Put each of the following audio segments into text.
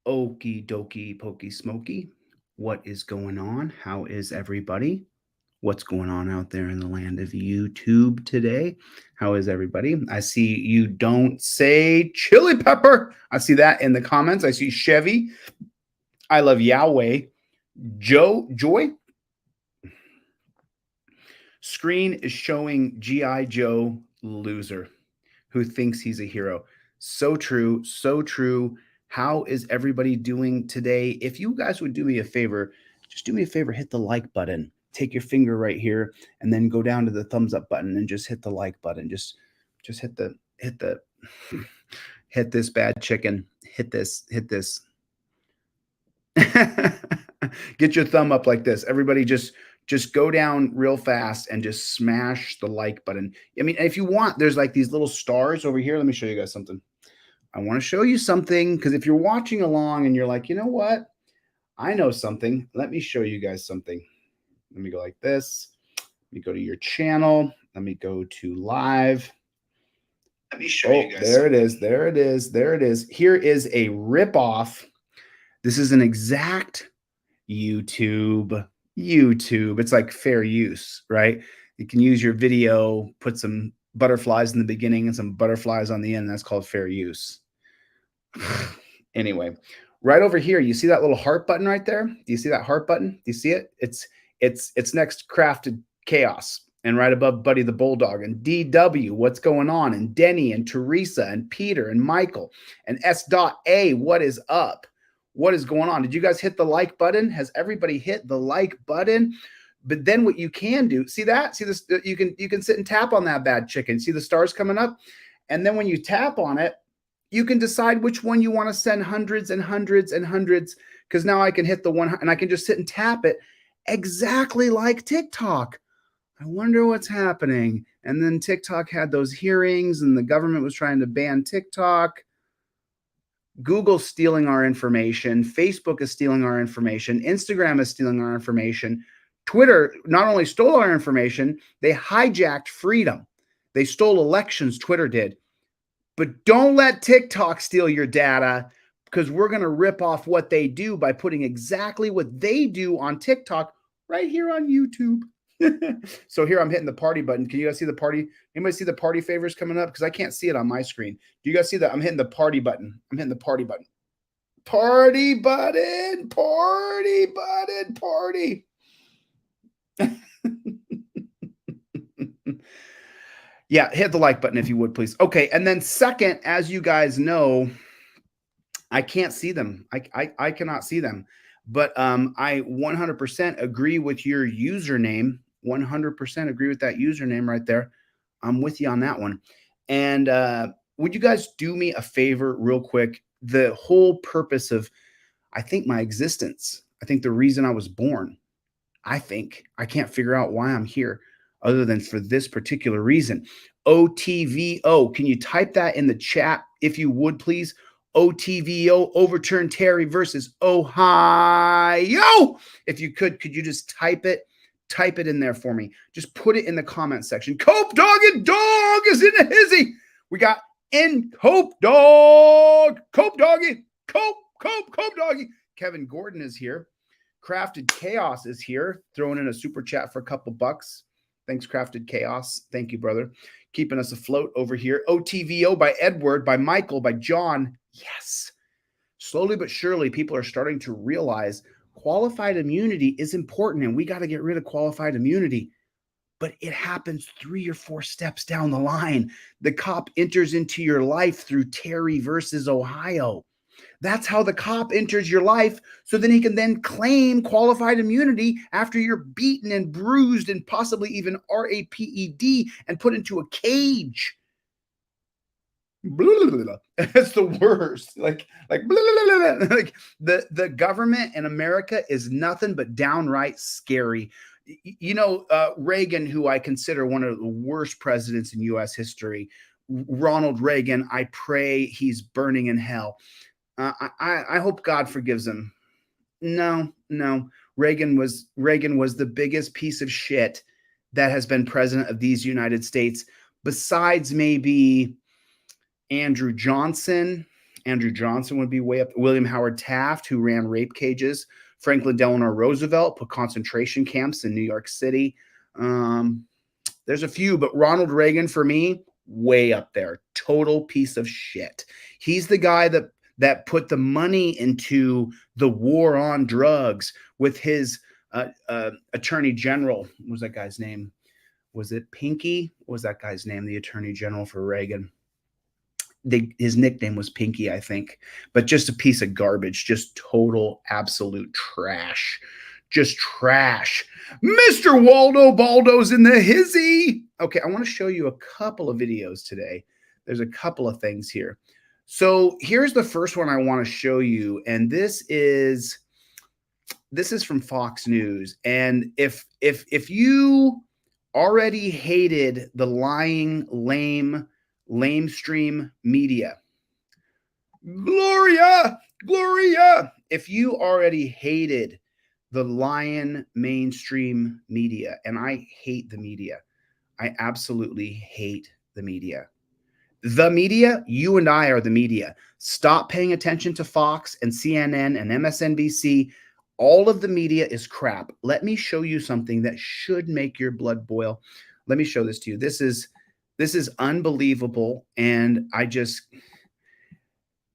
Okie dokie pokey smoky. What is going on? How is everybody? What's going on out there in the land of YouTube today? How is everybody? I see you don't say chili pepper. I see that in the comments. I see Chevy. I love Yahweh. Joy. Screen is showing G.I. Joe loser who thinks he's a hero. So true. So true. How is everybody doing today? If you guys would do me a favor, just do me a favor, hit the like button. Take your finger right here and then go down to the thumbs up button and just hit the like button. Just hit the hit this bad chicken. Hit this. Get your thumb up like this. Everybody just go down real fast and just smash the like button. I mean, if you want, there's like these little stars over here. Let me show you guys something. I want to show you something because if you're watching along and you're like, you know what? I know something. Let me show you guys something. Let me go like this. Let me go to your channel. Let me go to live. Let me show you guys. There it is. There it is. There it is. Here is a ripoff. This is an exact YouTube. It's like fair use, right? You can use your video, put some butterflies in the beginning and some butterflies on the end. That's called fair use. Anyway, right over here, you see that little heart button right there? Do you see that heart button? Do you see it? It's next to Crafted Chaos. And right above Buddy the Bulldog and DW, what's going on? And Denny and Teresa and Peter and Michael and S.A, what is up? What is going on? Did you guys hit the like button? Has everybody hit the like button? But then what you can do, see that? See this? You can sit and tap on that bad chicken. See the stars coming up? And then when you tap on it, you can decide which one you want to send hundreds and hundreds and hundreds. Because now I can hit the one and I can just sit and tap it exactly like TikTok. I wonder what's happening. And then TikTok had those hearings and the government was trying to ban TikTok. Google's stealing our information. Facebook is stealing our information. Instagram is stealing our information. Twitter not only stole our information, they hijacked freedom. They stole elections, Twitter did. But don't let TikTok steal your data because we're going to rip off what they do by putting exactly what they do on TikTok right here on YouTube. So here I'm hitting the party button. Can you guys see the party? Anybody see the party favors coming up? Because I can't see it on my screen. Do you guys see that? I'm hitting the party button. I'm hitting the party button. Party button. Party button. Party. Yeah, hit the like button if you would, please. Okay, and then second, as you guys know, I can't see them. I cannot see them. But I 100% agree with your username. 100% agree with that username right there. I'm with you on that one. And would you guys do me a favor real quick? The whole purpose of, I think, my existence, I think the reason I was born, I can't figure out why I'm here other than for this particular reason. OTVO, can you type that in the chat if you would, please? OTVO, overturn Terry versus Ohio. If you could you just type it in there for me? Just put it in the comment section. Cope Dog and Dog is in a hizzy. We got in Cope Dog. Cope Doggy. Cope Doggy. Kevin Gordon is here. Crafted Chaos is here, throwing in a super chat for a couple bucks. Thanks, Crafted Chaos. Thank you, brother. Keeping us afloat over here. OTVO by Edward, by Michael, by John. Yes. Slowly but surely, people are starting to realize qualified immunity is important, and we got to get rid of qualified immunity. But it happens 3 or 4 steps down the line. The cop enters into your life through Terry versus Ohio. That's how the cop enters your life, so then he can then claim qualified immunity after you're beaten and bruised and possibly even RAPED and put into a cage. That's the worst. Like the government in America is nothing but downright scary. You know, Reagan, who I consider one of the worst presidents in U.S. history, Ronald Reagan, I pray he's burning in hell. I hope God forgives him. No. Reagan was the biggest piece of shit that has been president of these United States, besides maybe Andrew Johnson Andrew Johnson would be way up. William Howard Taft, who ran rape cages. Franklin Delano Roosevelt put concentration camps in New York City. There's a few, but Ronald Reagan, for me, way up there. Total piece of shit. He's the guy that put the money into the war on drugs with his attorney general. What was that guy's name? Was it Pinky? What was that guy's name? The attorney general for Reagan. His nickname was Pinky, I think, but just a piece of garbage, just total, absolute trash, just trash. Mr. Waldo Baldo's in the hizzy. Okay, I want to show you a couple of videos today. There's a couple of things here. So here's the first one I want to show you, and this is from Fox News. And if you already hated the lying, lamestream media, Gloria, if you already hated the lying mainstream media, and I hate the media, I absolutely hate the media. The media, you and I are the media. Stop paying attention to Fox and CNN and MSNBC. All of the media is crap. Let me show you something that should make your blood boil. Let me show this to you. This is unbelievable. And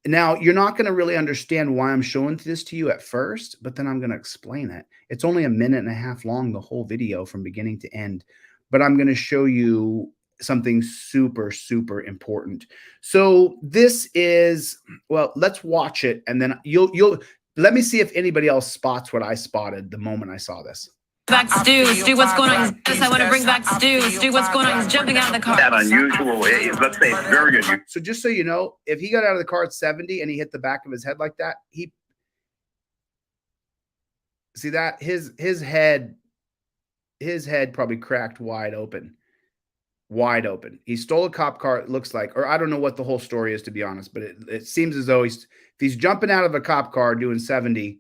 now you're not going to really understand why I'm showing this to you at first, but then I'm going to explain it. It's only 1.5 minutes long, the whole video from beginning to end, but I'm going to show you something super, super important. So this is, well, let's watch it. And then you'll let me see if anybody else spots what I spotted the moment I saw this. Back Stu, what's going on? I want to bring back Stu, what's going on? He's jumping out of the car. That unusual, let's say very unusual. So just so you know, if he got out of the car at 70 and he hit the back of his head like that, see that his head probably cracked wide open. He stole a cop car, it looks like, or I don't know what the whole story is, to be honest, but it seems as though if he's jumping out of a cop car doing 70.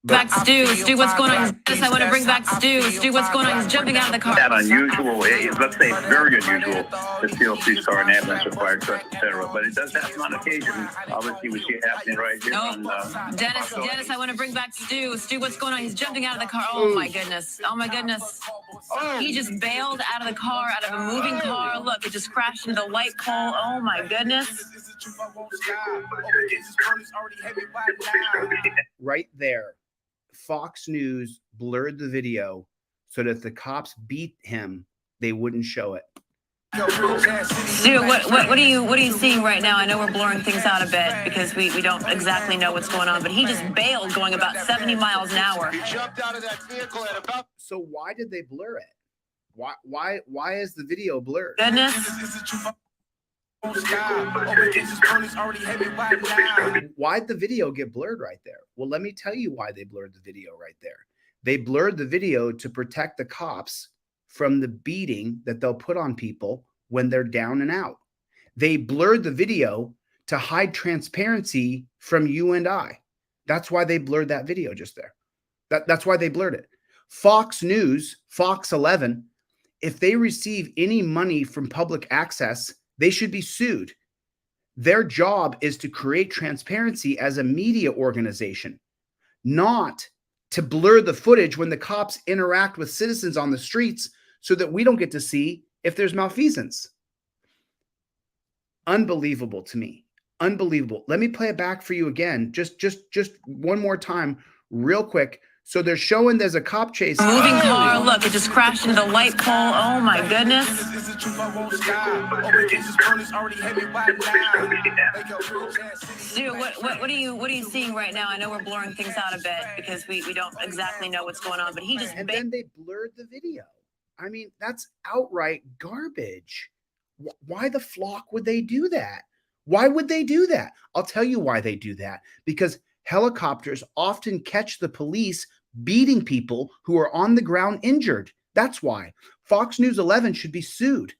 Back Stu, what's going on? I want to bring back Stu, what's going on? He's jumping out of the car. That unusual, let's say very unusual, to steal a police car and ambulance or fire truck, etc. But it does happen on occasion. Obviously, we see it happening right here. Dennis, I want to bring back Stu, what's going on? He's jumping out of the car. Oh my goodness. He just bailed out of the car, out of a moving car. Look, it just crashed into the light pole. Oh my goodness. Right there. Fox News blurred the video so that if the cops beat him, they wouldn't show it. Stu, what are you seeing right now? I know we're blurring things out a bit because we don't exactly know what's going on, but he just bailed going about 70 miles an hour. He jumped out of that vehicle at about. So why did they blur it? Why is the video blurred? Goodness. Why'd the video get blurred right there? Well, let me tell you why they blurred the video right there. They blurred the video to protect the cops from the beating that they'll put on people when they're down and out. They blurred the video to hide transparency from you and I. That's why they blurred that video just there. That's why they blurred it. Fox News, Fox 11, if they receive any money from public access, they should be sued. Their job is to create transparency as a media organization, not to blur the footage when the cops interact with citizens on the streets so that we don't get to see if there's malfeasance. Unbelievable to me. Unbelievable. Let me play it back for you again. Just one more time, real quick. So they're showing there's a cop chase. Moving car, look, it just crashed into the light pole. Oh my goodness. Stu, what are you seeing right now? I know we're blurring things out a bit because we don't exactly know what's going on, but he just then they blurred the video. I mean, that's outright garbage. Why the flock would they do that? Why would they do that? I'll tell you why they do that. Because helicopters often catch the police beating people who are on the ground injured. That's why. Fox News 11 should be sued.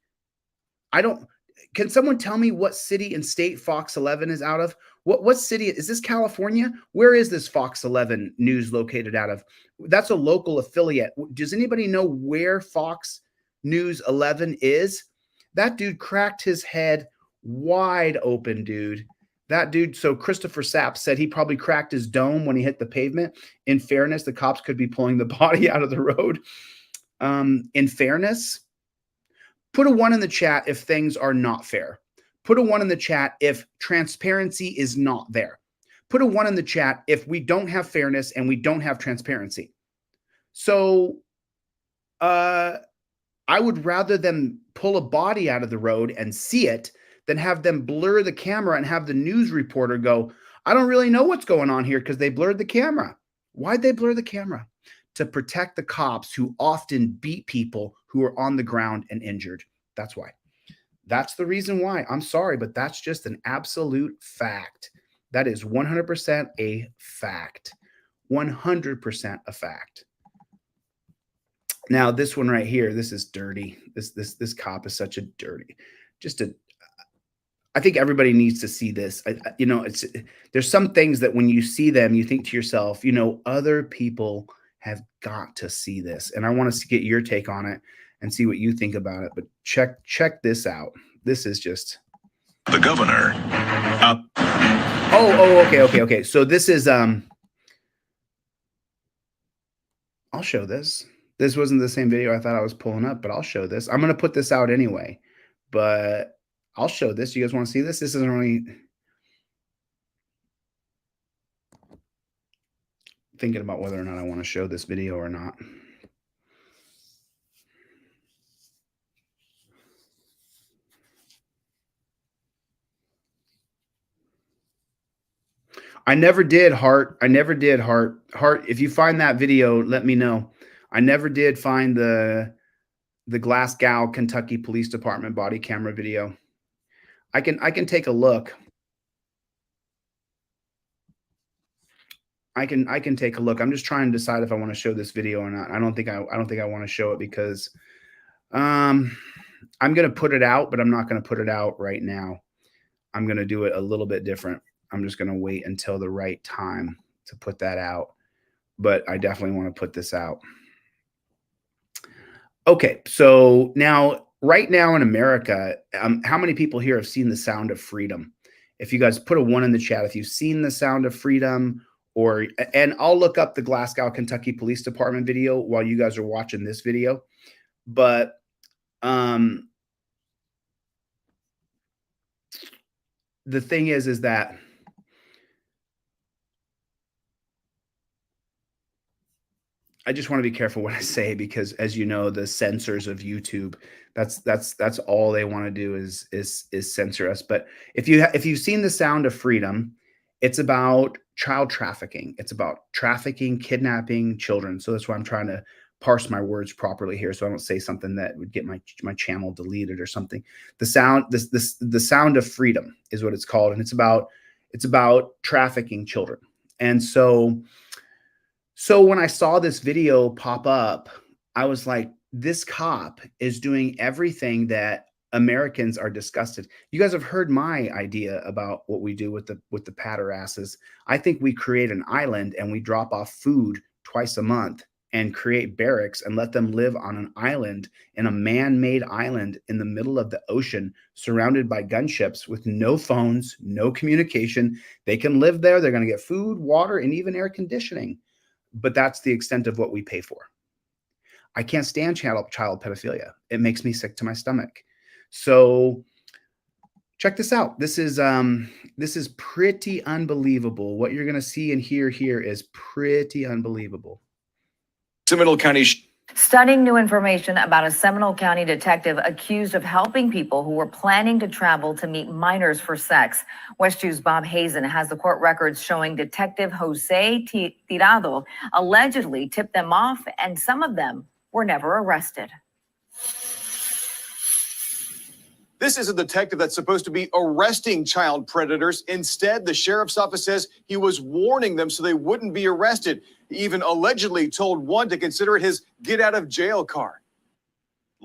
Can someone tell me what city and state Fox 11 is out of? What city? Is this California? Where is this Fox 11 News located out of? That's a local affiliate. Does anybody know where Fox News 11 is? That dude cracked his head wide open, dude. That dude, so Christopher Sapp said he probably cracked his dome when he hit the pavement. In fairness, the cops could be pulling the body out of the road. In fairness, put a 1 in the chat if things are not fair. Put a 1 in the chat if transparency is not there. Put a 1 in the chat if we don't have fairness and we don't have transparency. So I would rather them pull a body out of the road and see it than have them blur the camera and have the news reporter go, I don't really know what's going on here because they blurred the camera. Why'd they blur the camera? To protect the cops who often beat people who are on the ground and injured. That's why. That's the reason why. I'm sorry, but that's just an absolute fact. That is 100% a fact. 100% a fact. Now, this one right here, this is dirty. This cop is such a dirty, I think everybody needs to see this. There's some things that when you see them, you think to yourself, other people have got to see this. And I want to get your take on it and see what you think about it. But check this out. This is just the governor. Okay. So this is I'll show this. This wasn't the same video I thought I was pulling up, but I'll show this. I'm going to put this out anyway, but I'll show this. You guys want to see this? This isn't really thinking about whether or not I want to show this video or not. I never did, Heart. I never did, Heart. If you find that video, let me know. I never did find the Glasgow, Kentucky Police Department body camera video. I can take a look. I can take a look. I'm just trying to decide if I want to show this video or not. I don't think I want to show it because I'm going to put it out, but I'm not going to put it out right now. I'm going to do it a little bit different. I'm just going to wait until the right time to put that out. But I definitely want to put this out. Okay, so now, right now in America, how many people here have seen The Sound of Freedom? If you guys put a 1 in the chat, if you've seen The Sound of Freedom, and I'll look up the Glasgow, Kentucky Police Department video while you guys are watching this video. But the thing is that I just want to be careful what I say because, as you know, the censors of YouTube, that's all they want to do is censor us. But if you've seen The Sound of Freedom, it's about child trafficking. It's about trafficking, kidnapping children. So that's why I'm trying to parse my words properly here, so I don't say something that would get my channel deleted or something. The Sound of Freedom is what it's called, and it's about trafficking children. And so when I saw this video pop up, I was like, this cop is doing everything that Americans are disgusted. You guys have heard my idea about what we do with the patter-asses. I think we create an island and we drop off food twice a month and create barracks and let them live on an island, in a man-made island in the middle of the ocean, surrounded by gunships with no phones, no communication. They can live there. They're going to get food, water, and even air conditioning. But that's the extent of what we pay for. I can't stand child pedophilia. It makes me sick to my stomach. So check this out. This is pretty unbelievable. What you're going to see and hear here is pretty unbelievable. Seminole County. Stunning new information about a Seminole County detective accused of helping people who were planning to travel to meet minors for sex. West 2's Bob Hazen has the court records showing Detective Jose Tirado allegedly tipped them off, and some of them were never arrested. This is a detective that's supposed to be arresting child predators. Instead, the sheriff's office says he was warning them so they wouldn't be arrested. He even allegedly told one to consider it his get out of jail card.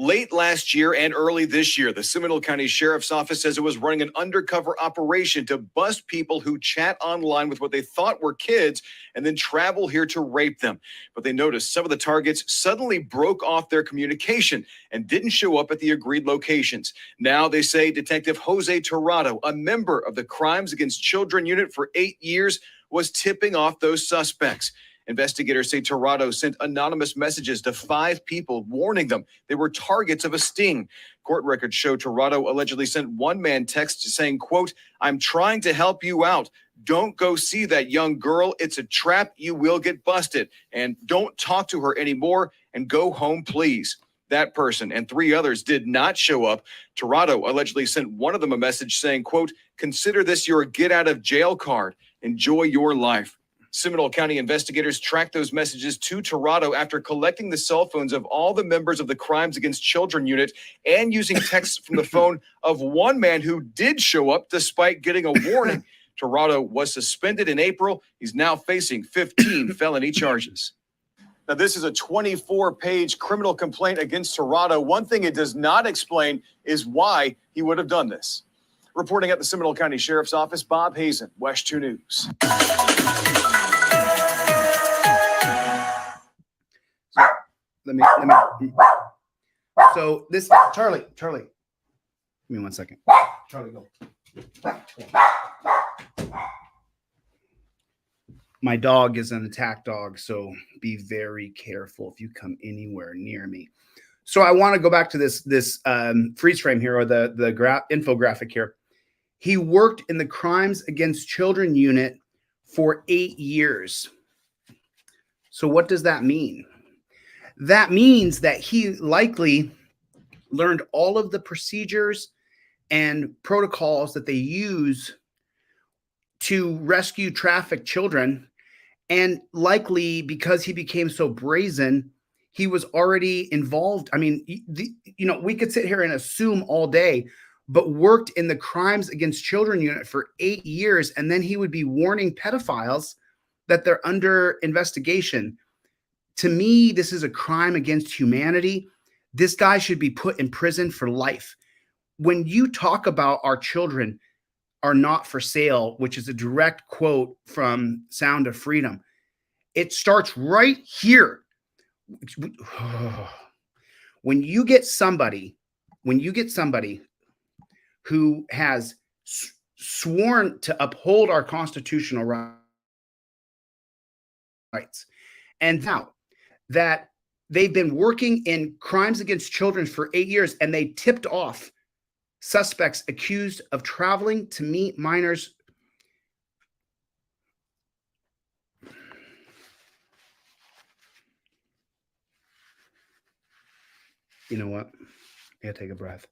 Late last year and early this year, the Seminole County Sheriff's Office says it was running an undercover operation to bust people who chat online with what they thought were kids and then travel here to rape them. But they noticed some of the targets suddenly broke off their communication and didn't show up at the agreed locations. Now they say Detective Jose Tirado, a member of the Crimes Against Children Unit for 8 years, was tipping off those suspects. Investigators say Tirado sent anonymous messages to 5 people warning them they were targets of a sting. Court records show Tirado allegedly sent one man text saying, quote, "I'm trying to help you out. Don't go see that young girl. It's a trap. You will get busted. And don't talk to her anymore and go home, please." That person and 3 others did not show up. Tirado allegedly sent one of them a message saying, quote, "Consider this your get out of jail card. Enjoy your life." Seminole County investigators tracked those messages to Tirado after collecting the cell phones of all the members of the Crimes Against Children unit and using texts from the phone of one man who did show up despite getting a warning. Tirado was suspended in April. He's now facing 15 felony charges. Now, this is a 24-page criminal complaint against Tirado. One thing it does not explain is why he would have done this. Reporting at the Seminole County Sheriff's Office, Bob Hazen, West 2 News. Let me. So this, Charlie, give me 1 second. Charlie, go. My dog is an attack dog, so be very careful if you come anywhere near me. So I want to go back to this freeze frame here, or the infographic here. He worked in the Crimes Against Children unit for 8 years. So what does that mean? That means that he likely learned all of the procedures and protocols that they use to rescue trafficked children. And likely because he became so brazen, he was already involved. I mean, we could sit here and assume all day, but worked in the Crimes Against Children unit for 8 years. And then he would be warning pedophiles that they're under investigation. To me, this is a crime against humanity. This guy should be put in prison for life. When you talk about our children are not for sale, which is a direct quote from Sound of Freedom, it starts right here. When you get somebody who has sworn to uphold our constitutional rights, and now that they've been working in Crimes Against Children for 8 years, and they tipped off suspects accused of traveling to meet minors. You know what? I gotta take a breath.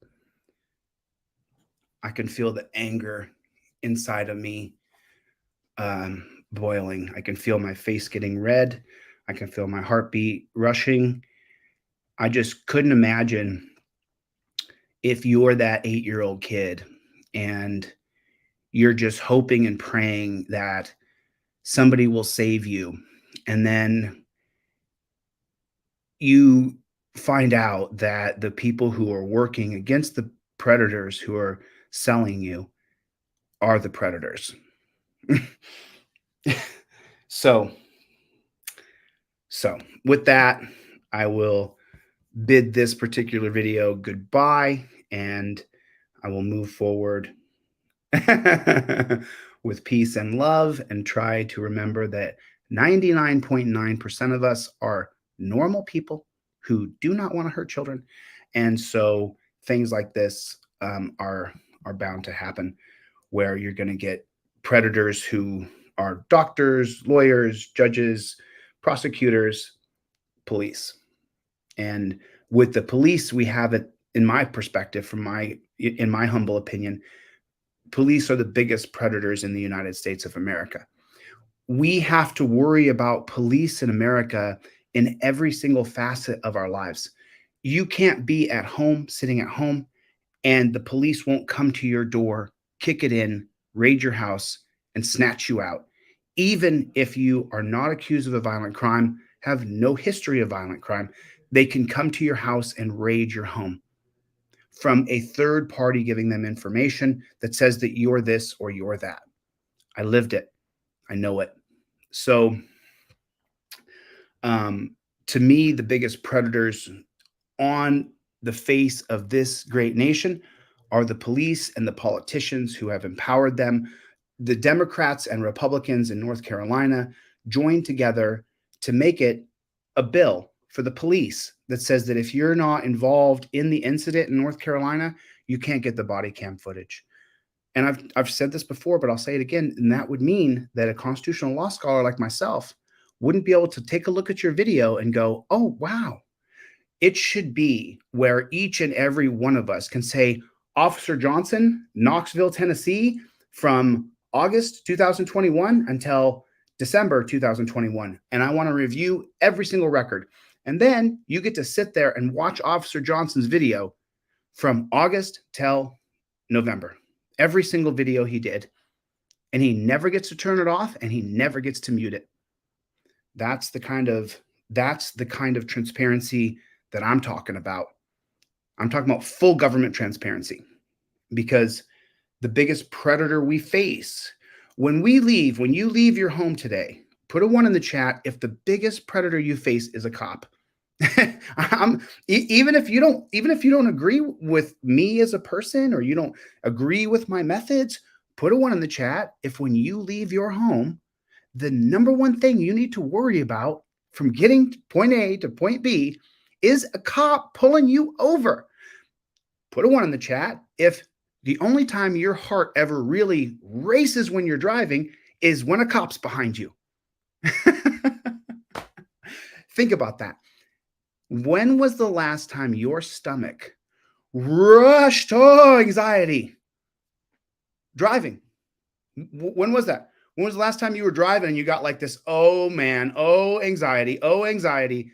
I can feel the anger inside of me boiling. I can feel my face getting red. I can feel my heartbeat rushing. I just couldn't imagine if you're that 8-year-old kid and you're just hoping and praying that somebody will save you. And then you find out that the people who are working against the predators who are selling you are the predators. So with that, I will bid this particular video goodbye, and I will move forward with peace and love, and try to remember that 99.9% of us are normal people who do not want to hurt children. And so things like this are bound to happen, where you're going to get predators who are doctors, lawyers, judges, prosecutors, police. And with the police, we have it, in my perspective, in my humble opinion, police are the biggest predators in the United States of America. We have to worry about police in America in every single facet of our lives. You can't be at home, sitting at home, and the police won't come to your door, kick it in, raid your house, and snatch you out. Even if you are not accused of a violent crime, have no history of violent crime, they can come to your house and raid your home from a third party giving them information that says that you're this or you're that. I lived it. I know it. So, to me, the biggest predators on the face of this great nation are the police and the politicians who have empowered them. The Democrats and Republicans in North Carolina joined together to make it a bill for the police that says that if you're not involved in the incident in North Carolina, you can't get the body cam footage. And I've said this before, but I'll say it again. And that would mean that a constitutional law scholar like myself wouldn't be able to take a look at your video and go, oh, wow. It should be where each and every one of us can say, Officer Johnson, Knoxville, Tennessee, from August 2021 until December 2021. And I want to review every single record. And then you get to sit there and watch Officer Johnson's video from August till November. Every single video he did. And he never gets to turn it off and he never gets to mute it. That's the kind of transparency that I'm talking about. I'm talking about full government transparency, because the biggest predator we face when you leave your home today, put a 1 in the chat if the biggest predator you face is a cop. Even if you don't agree with me as a person, or you don't agree with my methods, put a 1 in the chat if when you leave your home, the number one thing you need to worry about from getting point A to point B is a cop pulling you over. Put a 1 in the chat if the only time your heart ever really races when you're driving is when a cop's behind you. Think about that. When was the last time your stomach rushed anxiety? Driving. When was that? When was the last time you were driving and you got like this, oh man, oh anxiety, oh anxiety?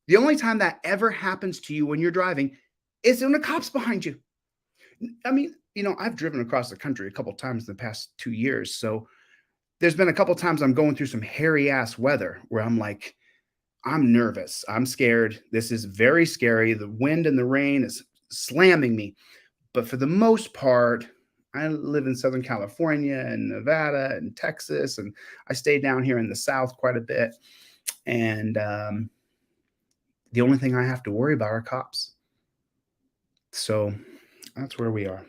The only time that ever happens to you when you're driving is when a cop's behind you. I mean, I've driven across the country a couple of times in the past 2 years. So there's been a couple of times I'm going through some hairy ass weather where I'm like, I'm nervous. I'm scared. This is very scary. The wind and the rain is slamming me. But for the most part, I live in Southern California and Nevada and Texas, and I stay down here in the South quite a bit. And the only thing I have to worry about are cops. So that's where we are.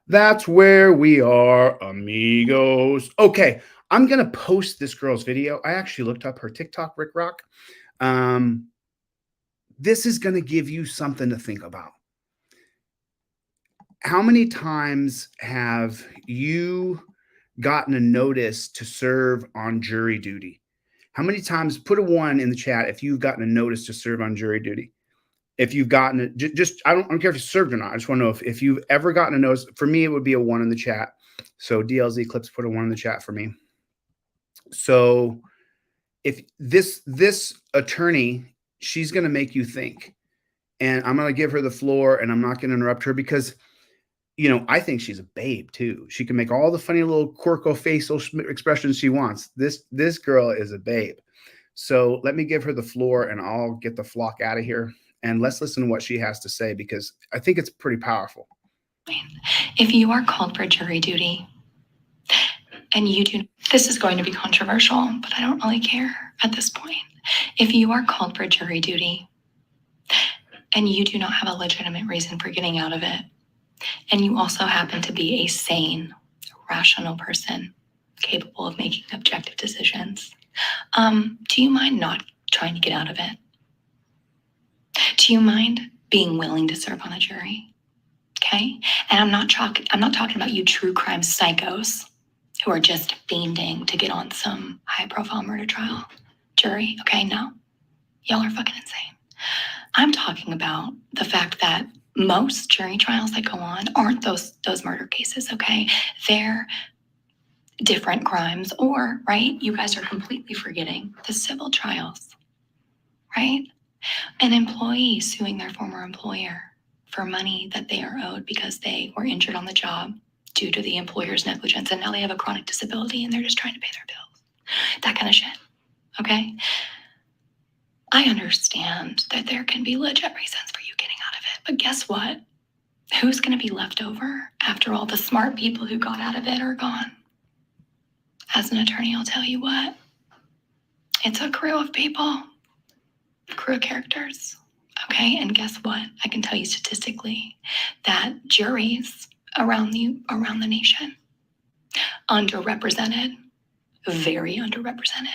That's where we are, amigos. Okay, I'm going to post this girl's video. I actually looked up her TikTok, Rick Rock. This is going to give you something to think about. How many times have you gotten a notice to serve on jury duty? How many times, put a 1 in the chat if you've gotten a notice to serve on jury duty. If you've gotten it, I don't care if you served or not. I just want to know if you've ever gotten a notice. For me, it would be a 1 in the chat. So DLZ Clips, put a 1 in the chat for me. So if this attorney, she's going to make you think, and I'm going to give her the floor, and I'm not going to interrupt her because, I think she's a babe too. She can make all the funny little quirko facial expressions she wants. This girl is a babe. So let me give her the floor, and I'll get the flock out of here. And let's listen to what she has to say, because I think it's pretty powerful. If you are called for jury duty and this is going to be controversial, but I don't really care at this point. If you are called for jury duty and you do not have a legitimate reason for getting out of it, and you also happen to be a sane, rational person capable of making objective decisions, do you mind not trying to get out of it? Do you mind being willing to serve on a jury? Okay? And I'm not talking about you true crime psychos who are just fiending to get on some high-profile murder trial jury. Okay, no. Y'all are fucking insane. I'm talking about the fact that most jury trials that go on aren't those murder cases, okay? They're different crimes, or, right, you guys are completely forgetting the civil trials, right? An employee suing their former employer for money that they are owed because they were injured on the job due to the employer's negligence, and now they have a chronic disability and they're just trying to pay their bills. That kind of shit, okay? I understand that there can be legit reasons for you getting out of it, but guess what? Who's going to be left over after all the smart people who got out of it are gone? As an attorney, I'll tell you what, it's a crew of people, crew of characters. Okay, and guess what? I can tell you statistically that juries around the nation, underrepresented, very underrepresented,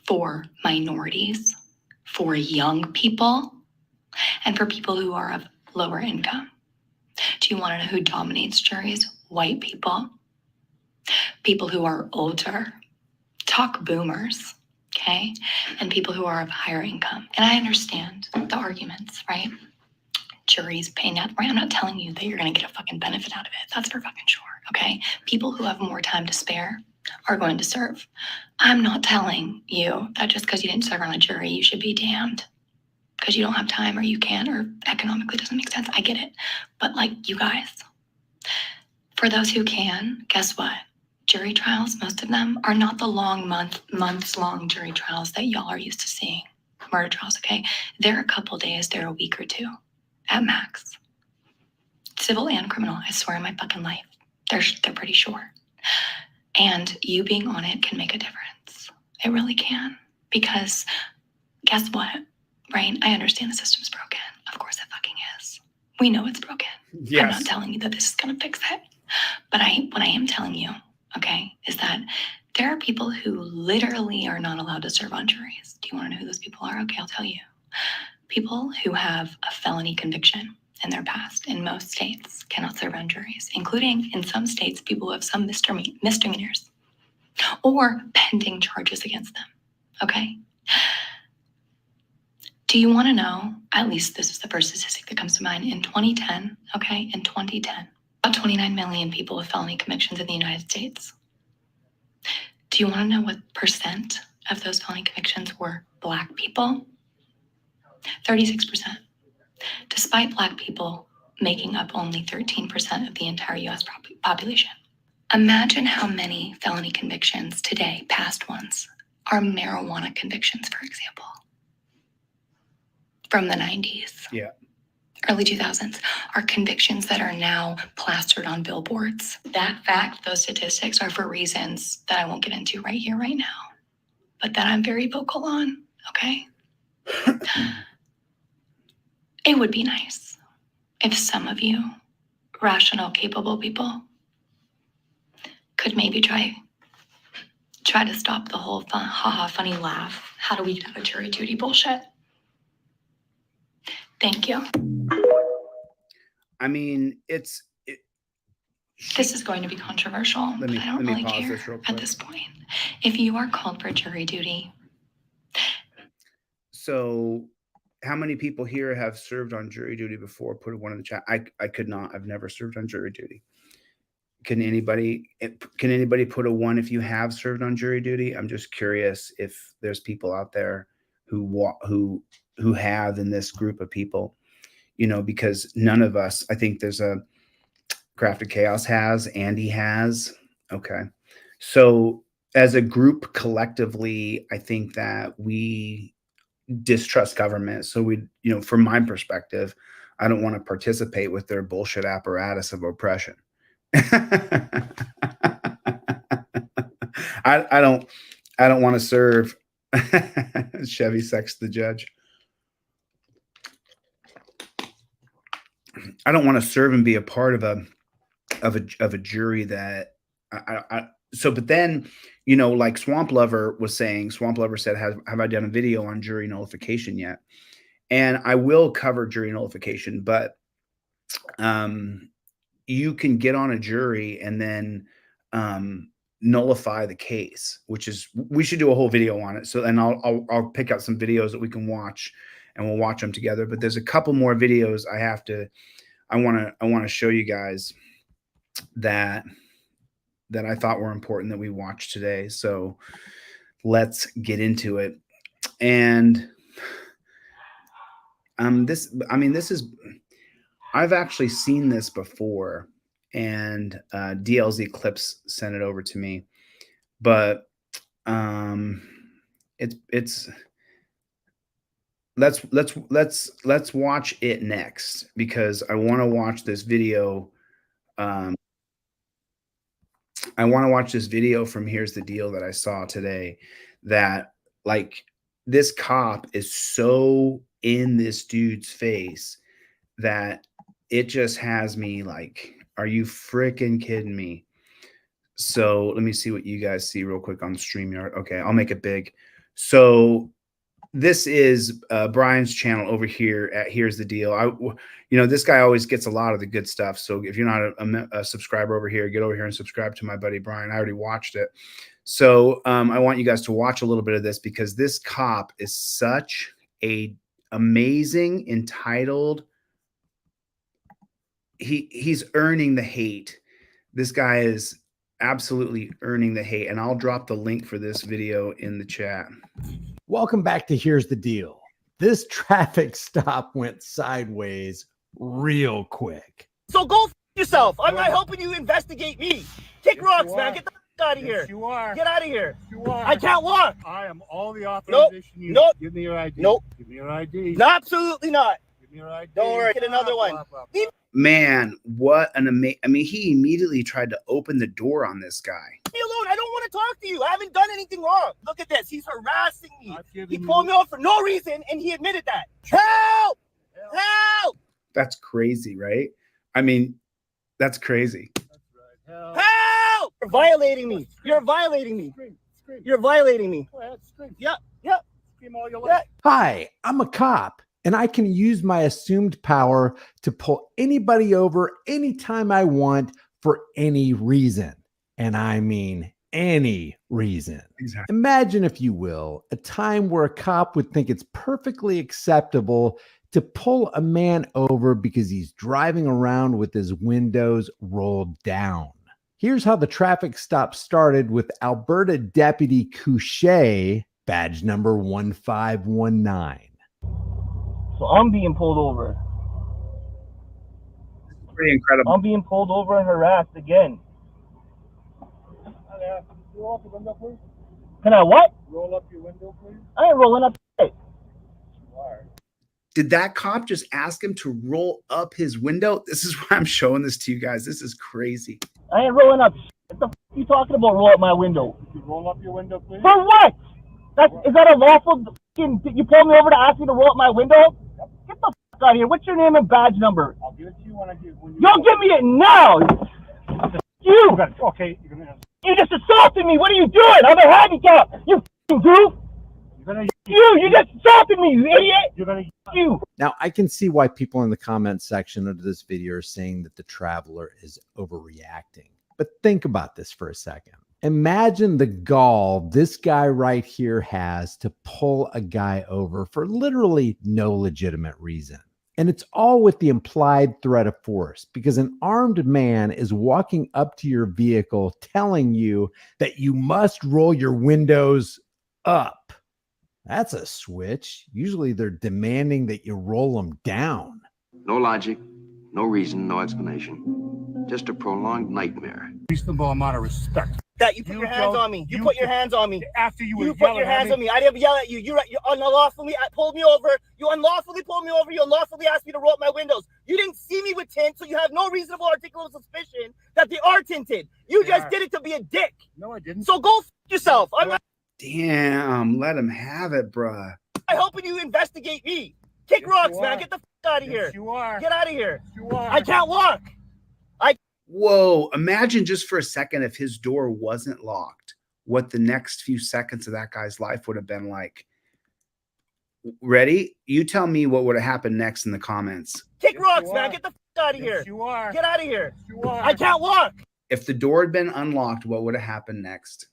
for minorities, for young people, and for people who are of lower income. Do you want to know who dominates juries? White people, people who are older, talk boomers, okay? And people who are of higher income. And I understand the arguments, right? Juries pay net, right? I'm not telling you that you're going to get a fucking benefit out of it. That's for fucking sure, okay? People who have more time to spare are going to serve. I'm not telling you that just because you didn't serve on a jury, you should be damned because you don't have time or you can't or economically doesn't make sense. I get it. But like you guys, for those who can, guess what? Jury trials, most of them are not the long months long jury trials that y'all are used to seeing. Murder trials, okay? They're a couple days, they're a week or two at max. Civil and criminal, I swear on my fucking life. They're pretty short. And you being on it can make a difference. It really can. Because guess what, right? I understand the system's broken. Of course it fucking is. We know it's broken. Yes. I'm not telling you that this is gonna fix it. But what I am telling you, okay, is that there are people who literally are not allowed to serve on juries. Do you want to know who those people are? Okay, I'll tell you. People who have a felony conviction in their past in most states cannot serve on juries, including in some states, people who have some misdemeanors or pending charges against them, okay? Do you want to know, at least this is the first statistic that comes to mind, in 2010, okay, in 2010, about 29 million people with felony convictions in the United States. Do you want to know what percent of those felony convictions were Black people? 36%. Despite Black people making up only 13% of the entire US population. Imagine how many felony convictions today, past ones, are marijuana convictions, for example, from the 90s. Yeah. Early 2000s, are convictions that are now plastered on billboards. That fact, those statistics are for reasons that I won't get into right here, right now, but that I'm very vocal on, okay? It would be nice if some of you rational, capable people could maybe try to stop the whole funny laugh. How do we get out of jury duty bullshit? Thank you. I mean, This is going to be controversial, but I don't really care at this point. If you are called for jury duty. So how many people here have served on jury duty before? Put one in the chat. I could not. I've never served on jury duty. Can anybody put a 1 if you have served on jury duty? I'm just curious if there's people out there who have in this group of people, you know, because none of us, I think there's a Crafted Chaos has, Andy has. Okay. So as a group collectively, I think that we distrust government. So we, you know, from my perspective, I don't want to participate with their bullshit apparatus of oppression. I don't want to serve. Chevy sex the judge. I don't want to serve and be a part of a jury that but then, you know, like Swamp Lover said, have I done a video on jury nullification yet? And I will cover jury nullification, but you can get on a jury and then nullify the case, which is, we should do a whole video on it. So, and I'll pick out some videos that we can watch and we'll watch them together. But there's a couple more videos I want to show you guys that I thought were important that we watched today. So let's get into it. And this is, I've actually seen this before, and DLZ Clips sent it over to me, but it's let's watch it next, because I want to watch this video. I want to watch this video from Here's the Deal that I saw today, that like this cop is so in this dude's face that it just has me like, are you freaking kidding me? So let me see what you guys see real quick on StreamYard. Okay, I'll make it big. So this is Brian's channel over here at Here's the Deal. This guy always gets a lot of the good stuff. So if you're not a subscriber over here, get over here and subscribe to my buddy Brian. I already watched it. So I want you guys to watch a little bit of this, because this cop is such a amazing, entitled. He's earning the hate. This guy is absolutely earning the hate. And I'll drop the link for this video in the chat. Welcome back to Here's the Deal. This traffic stop went sideways real quick. So go f yourself. I'm not helping you investigate me. Kick rocks, man. Get the f out of here. You are. Get out of here. You are. I can't walk. I am all the authorization you need. Nope. Give me your ID. Nope. Give me your ID. No, absolutely not. Give me your ID. Don't worry. Get another one. Leave Man, what an amazing. I mean, he immediately tried to open the door on this guy. me alone. I don't want to talk to you. I haven't done anything wrong. Look at this. He's harassing me. I've He given pulled you- me over for no reason, and he admitted that. Help! Help! That's crazy, right? I mean, that's crazy. That's right. Hell. Help! You're violating me. You're violating me. Scream. Scream. You're violating me. Go ahead. Scream. Yep. Yep. Scream all your Yeah. life. Hi, I'm a cop, and I can use my assumed power to pull anybody over anytime I want for any reason. And I mean any reason. Exactly. Imagine, if you will, a time where a cop would think it's perfectly acceptable to pull a man over because he's driving around with his windows rolled down. Here's how the traffic stop started with Alberta Deputy Chille, badge number 1519. So I'm being pulled over. Pretty incredible. I'm being pulled over and harassed again. Roll up your window, please. Can I what? Roll up your window, please. I ain't rolling up shit. You are. Did that cop just ask him to roll up his window? This is why I'm showing this to you guys. This is crazy. I ain't rolling up shit. What the f you talking about? Roll up my window. Could you roll up your window, please? For what? Is that a lawful fucking, you pulled me over to ask me to roll up my window? Get the f out of here. What's your name and badge number? I'll give it to you when you. Don't give me it now. You. Okay. You're gonna. You just assaulted me. What are you doing? I'm a handicap. You f***ing goof. You're gonna. You just assaulted me, you idiot. You're gonna. You. Now, I can see why people in the comment section under this video are saying that the traveler is overreacting. But think about this for a second. Imagine the gall this guy right here has to pull a guy over for literally no legitimate reason. And it's all with the implied threat of force, because an armed man is walking up to your vehicle telling you that you must roll your windows up. That's a switch. Usually they're demanding that you roll them down. No logic, no reason, no explanation. Just a prolonged nightmare. Reasonable amount of respect. That you put your hands on me. You put your hands on me. After you were You put your yelling at hands me. on me. I didn't yell at you. You unlawfully pulled me over. You unlawfully pulled me over. You unlawfully asked me to roll up my windows. You didn't see me with tint, so you have no reasonable articulable suspicion that they are tinted. You just did it to be a dick. No, I didn't. So go f yourself. I'm not Damn, let him have it, bruh. helping you investigate me. Kick rocks, you man. are. Get the f out of Yes, here. you are. Get out of here. You are. I can't walk. Whoa, imagine just for a second if his door wasn't locked, what the next few seconds of that guy's life would have been like. Ready? You tell me what would have happened next in the comments. Kick Yes, rocks, you man. are. Get the f out of Yes, here. you are. Get out of here. Yes, you are. I can't walk. If the door had been unlocked, what would have happened next?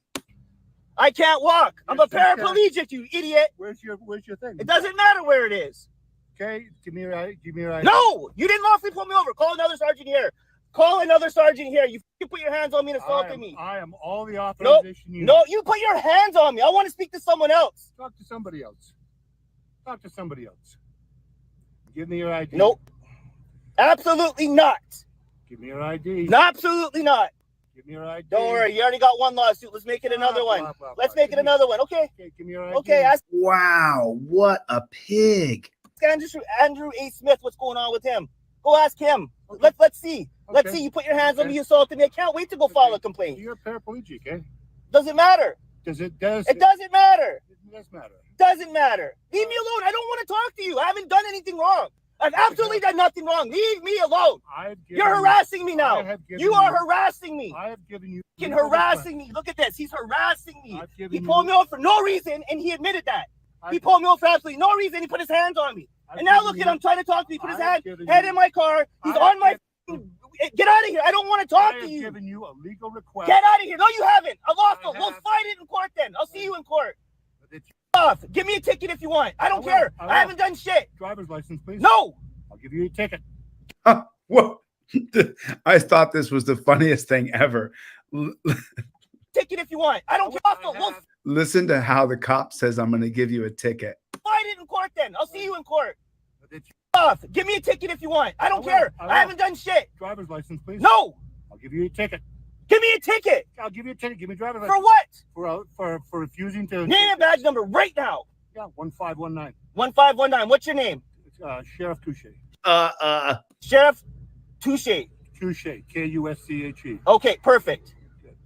I can't walk. I'm a Yes, you can. paraplegic, you idiot. Where's your thing? It doesn't matter where it is. Okay, give me your ID. Give me your ID. No, you didn't lawfully pull me over. Call another sergeant here. Call another sergeant here. You put your hands on me and assaulted me. I am all the authorization you No, you put your hands on me. I want to speak to someone else. Talk to somebody else. Talk to somebody else. Give me your ID. Nope. Absolutely not. Give me your ID. No, absolutely not. Give me your ID. Don't worry, you already got one lawsuit. Let's make it another one. Let's make it another one. Okay. Give me your ID. Okay. Ask Wow, what a pig. Andrew A. Smith what's going on with him. Go ask him. Okay. Let's see. Let's Okay. see. You put your hands on Okay. me. You assaulted me. I can't wait to go file a complaint. You're paraplegic, eh? Doesn't matter. It It doesn't matter. does matter. Doesn't matter. Leave me alone. I don't want to talk to you. I haven't done anything wrong. I've absolutely done nothing wrong. Leave me alone. You're harassing me now. You are harassing me. I have given you. Fucking harassing me. Look at this. He's harassing me. I've given He you- pulled me over for no reason, and he admitted that. He pulled me over for absolutely no reason. He put his hands on me. And now look at him trying to talk to me. He put his head in my car. He's on my. Get out of here. I don't want to talk to you. I've given you a legal request. Get out of here. No, you haven't. A lawful. We'll fight it in court then. I'll see you in court. Off. Give me a ticket if you want. I don't care. I haven't done shit. Driver's license, please. No. I'll give you a ticket. Whoa. I thought this was the funniest thing ever. Ticket if you want. I don't care. We'll Listen to how the cop says, I'm going to give you a ticket. fight it in court then. I'll see you in court. Off. Give me a ticket if you want. I don't care. I haven't done shit. Driver's license, please. No. I'll give you a ticket. Give me a ticket. I'll give you a ticket. Give me a driver's For license. what? For refusing to. Name and badge number right now. Yeah, 1519. 1519. What's your name? Sheriff Touche. Sheriff Touche. Touche. Kusche. Okay, perfect.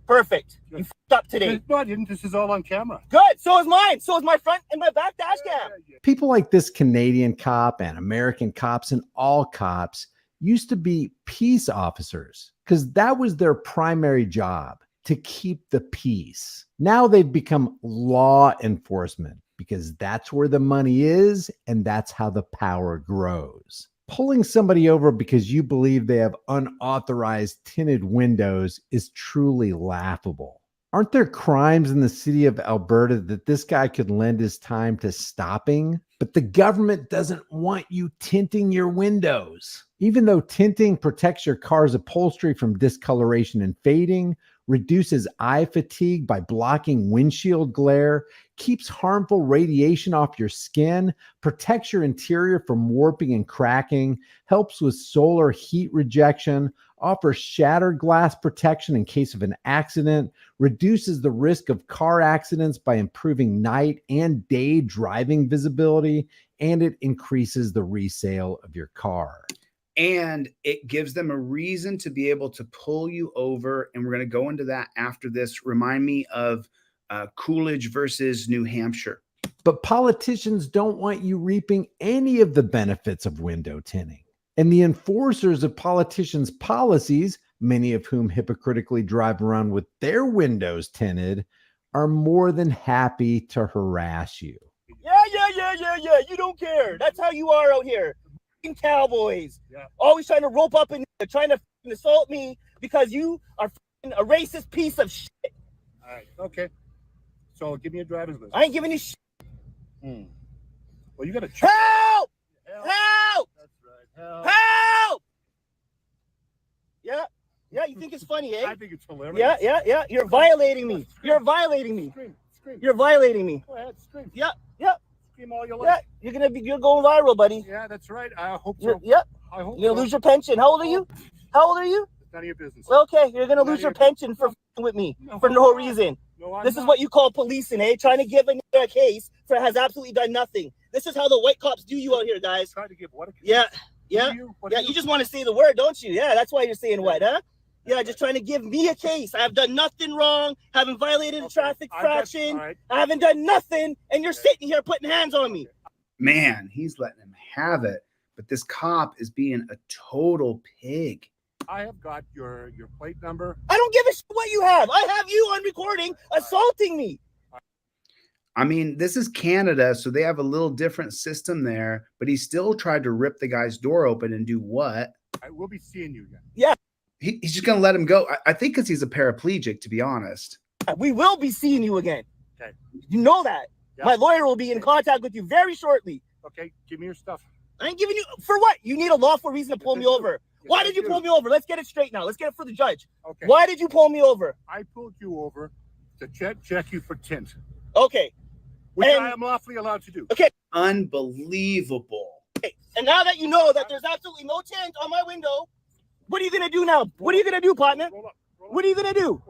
Perfect. You f***ed up today. No, I didn't. This is all on camera. Good. So is mine. So is my front and my back dash cam. People like this Canadian cop and American cops and all cops used to be peace officers because that was their primary job, to keep the peace. Now they've become law enforcement because that's where the money is and that's how the power grows. Pulling somebody over because you believe they have unauthorized tinted windows is truly laughable. Aren't there crimes in the city of Alberta that this guy could lend his time to stopping? But the government doesn't want you tinting your windows. Even though tinting protects your car's upholstery from discoloration and fading, reduces eye fatigue by blocking windshield glare, keeps harmful radiation off your skin, protects your interior from warping and cracking, helps with solar heat rejection, offers shattered glass protection in case of an accident, reduces the risk of car accidents by improving night and day driving visibility, and it increases the resale of your car. And it gives them a reason to be able to pull you over. And we're going to go into that after this. Remind me of Coolidge versus New Hampshire. But politicians don't want you reaping any of the benefits of window tinting. And the enforcers of politicians' policies, many of whom hypocritically drive around with their windows tinted, are more than happy to harass you. Yeah. You don't care. That's how you are out here. Cowboys. Yeah. Always trying to rope up and trying to assault me because you are a racist piece of shit. All right. Okay. So give me a driver's license. I ain't giving you shit. Well, you got to help! Help! That's right. Help! Yeah. You think it's funny, eh? I think it's hilarious. Yeah. You're violating me. You're violating me. Scream. You're violating me. Go ahead, scream. Yeah. Scream all your life. Yeah. You're going viral, buddy. Yeah, that's right. I hope so. Yep. I hope You're gonna lose your pension. How old are you? It's none of your business. Okay, you're gonna lose your pension for with me for no reason. This is what you call policing, eh? Trying to give a case for has absolutely done nothing. This is how the white cops do you out here, guys. Try to give what a case? Yeah. You just want to say the word, don't you? Yeah, that's why you're saying what, huh? Yeah, just trying to give me a case. I have done nothing wrong. Haven't violated a traffic infraction. I haven't done nothing, and you're sitting here putting hands on me. Man, he's letting him have it. But this cop is being a total pig. I have got your plate number. I don't give a shit what you have. I have you on recording assaulting me. I mean, this is Canada, so they have a little different system there, but he still tried to rip the guy's door open and do what? I will be seeing you again. Yeah. He's just going to let him go. I think because he's a paraplegic, to be honest. We will be seeing you again. Okay. You know that. Yeah. My lawyer will be in contact with you very shortly. Okay, give me your stuff. I ain't giving you for what? You need a lawful reason to pull me over. Why did you pull me over? Let's get it straight now. Let's get it for the judge. Okay. Why did you pull me over? I pulled you over to check you for tint. Okay. Which I am lawfully allowed to do. Okay. Unbelievable. Okay. And now that you know that there's absolutely no tint on my window, what are you going to do now? What are you going to do, partner? What are you gonna do?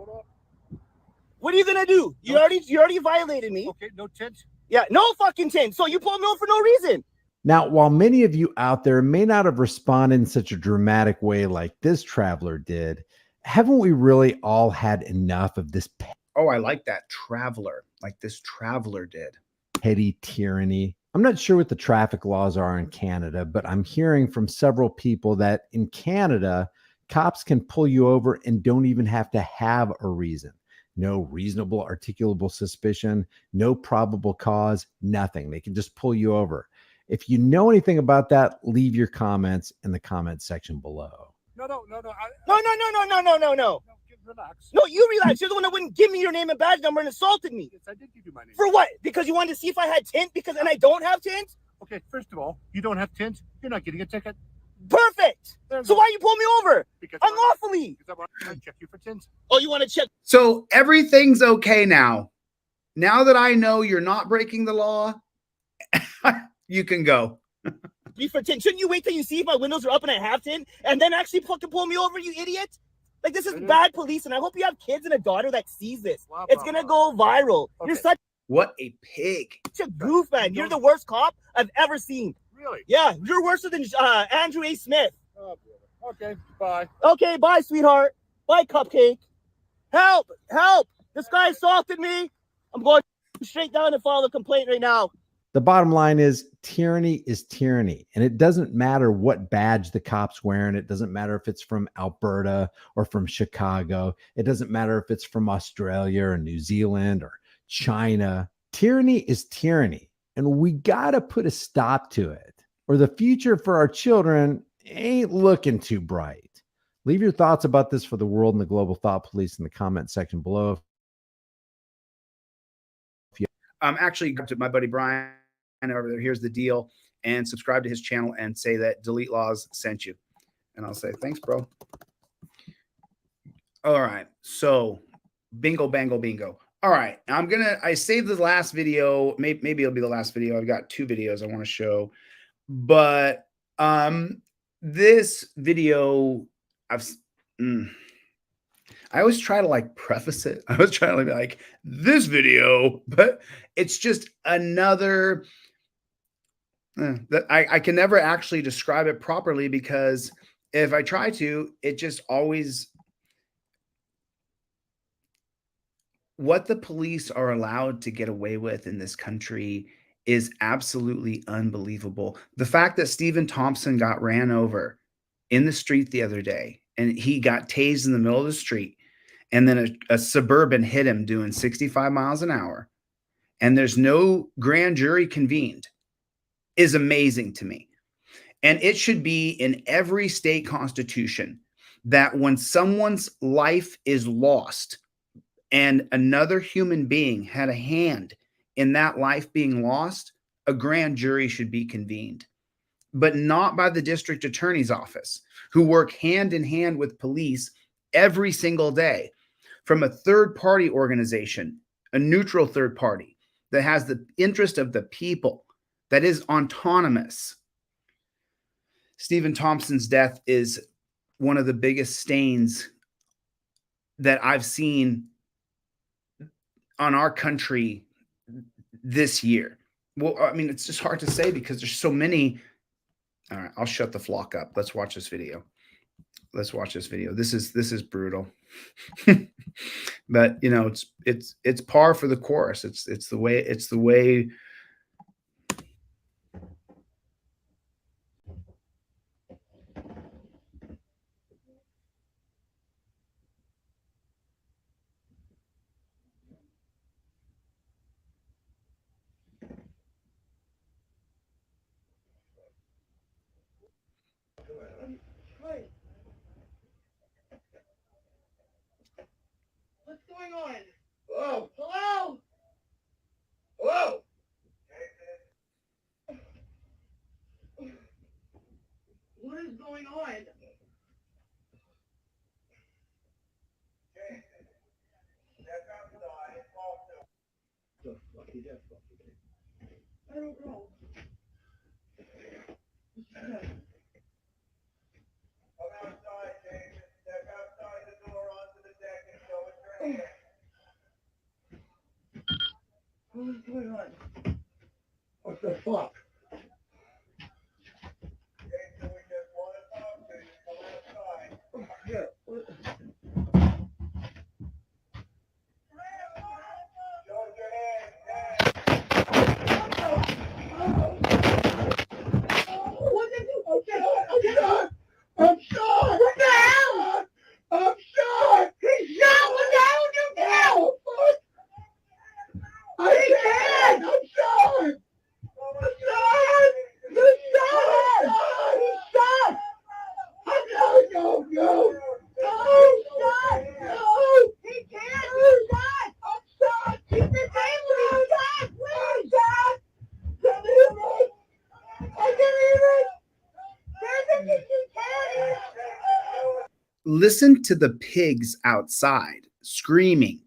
What are you gonna do? You already violated me. Okay, no tint. Yeah, no fucking tint. So you pulled me over for no reason. Now, while many of you out there may not have responded in such a dramatic way like this traveler did, haven't we really all had enough of this Oh, I like that. Traveler, like this traveler did. petty tyranny? I'm not sure what the traffic laws are in Canada, but I'm hearing from several people that in Canada, cops can pull you over and don't even have to have a reason. No reasonable articulable suspicion, no probable cause, nothing. They can just pull you over. If you know anything about that, leave your comments in the comment section below. No. No. Relax. No, you relax. You're the one that wouldn't give me your name and badge number and assaulted me. Yes, I did give you my name. For what? Because you wanted to see if I had tint? And I don't have tint? Okay, first of all, you don't have tint. You're not getting a ticket. Perfect. So why you pull me over? Because unlawfully. Because I want to check you for tint. Oh, you want to check? So everything's okay now. Now that I know you're not breaking the law, you can go. Me for tint. Shouldn't you wait till you see if my windows are up and I have tint and then actually fucking pull me over, you idiot? Like, this is bad police, and I hope you have kids and a daughter that sees this. It's gonna go viral. Okay. You're such a pig. Such a goof, man. You're the worst cop I've ever seen. Really? Yeah, you're worse than Andrew A. Smith. Oh, okay, bye. Okay, bye, sweetheart. Bye, cupcake. Help! Help! This guy assaulted me. I'm going straight down and file a complaint right now. The bottom line is tyranny, and it doesn't matter what badge the cop's wearing. It doesn't matter if it's from Alberta or from Chicago. It doesn't matter if it's from Australia or New Zealand or China. Tyranny is tyranny, and we got to put a stop to it, or the future for our children ain't looking too bright. Leave your thoughts about this for the world and the global thought police in the comment section below. Actually, go to my buddy Brian over there. Here's the deal, and subscribe to his channel and say that Delete Laws sent you, and I'll say thanks, bro. All right, so bingo, bango, bingo. All right, I saved the last video. Maybe it'll be the last video. I've got 2 videos I want to show, but this video I always try to like preface it. I was trying to be like this video, but it's just another that I can never actually describe it properly, because if I try to, it just always, what the police are allowed to get away with in this country is absolutely unbelievable. The fact that Stephen Thompson got ran over in the street the other day, and he got tased in the middle of the street, and then a Suburban hit him doing 65 miles an hour, and there's no grand jury convened, is amazing to me. And it should be in every state constitution that when someone's life is lost and another human being had a hand in that life being lost, a grand jury should be convened, but not by the district attorney's office, who work hand in hand with police every single day, from a third-party organization, a neutral third party that has the interest of the people, that is autonomous. Stephen Thompson's death is one of the biggest stains that I've seen on our country this year. Well, I mean, it's just hard to say because there's so many. All right, I'll shut the flock up. Let's watch this video. Let's watch this video. This is brutal. But you know, it's par for the course. It's the way. What's going on? Whoa. Hello? Hello? What is going on? I don't know. Come outside, David. Step outside the door onto the deck. What the fuck? Yeah. I'm shot! What the hell? I'm shot! He's shot! What the hell did you do? I'm dead! I'm shot! I'm shot! He's shot! He's shot! No, no, no! No! Shot! No! He can't! He's shot! I'm shot! He's disabled! He's shot! Please! Shot! Can you hear me? I can hear it! Listen to the pigs outside screaming.